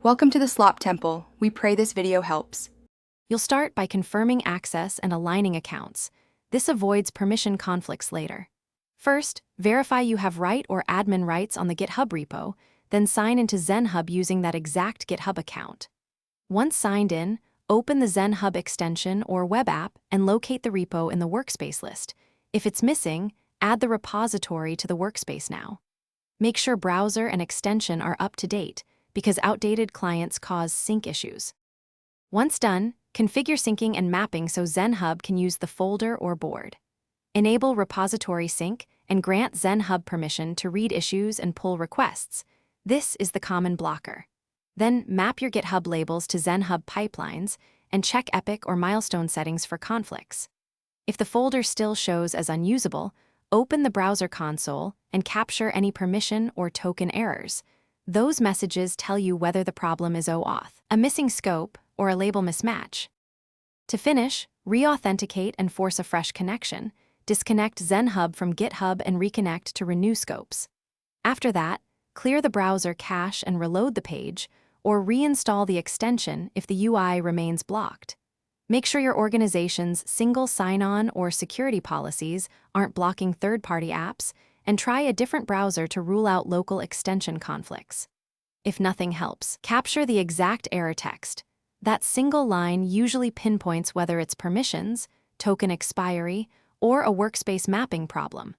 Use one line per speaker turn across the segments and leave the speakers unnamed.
Welcome to the Slop Temple. We pray this video helps.
You'll start by confirming access and aligning accounts. This avoids permission conflicts later. First, verify you have write or admin rights on the GitHub repo, then sign into Zenhub using that exact GitHub account. Once signed in, open the Zenhub extension or web app and locate the repo in the workspace list. If it's missing, add the repository to the workspace now. Make sure browser and extension are up to date, because outdated clients cause sync issues. Once done, configure syncing and mapping so Zenhub can use the folder or board. Enable repository sync and grant Zenhub permission to read issues and pull requests. This is the common blocker. Then map your GitHub labels to Zenhub pipelines and check epic or milestone settings for conflicts. If the folder still shows as unusable, open the browser console and capture any permission or token errors. Those messages tell you whether the problem is OAuth, a missing scope, or a label mismatch. To finish, re-authenticate and force a fresh connection. Disconnect Zenhub from GitHub and reconnect to renew scopes. After that, clear the browser cache and reload the page, or reinstall the extension if the UI remains blocked. Make sure your organization's single sign-on or security policies aren't blocking third-party apps, and try a different browser to rule out local extension conflicts. If nothing helps, capture the exact error text. That single line usually pinpoints whether it's permissions, token expiry, or a workspace mapping problem.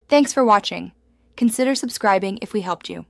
Thanks for watching. Consider subscribing if we helped you.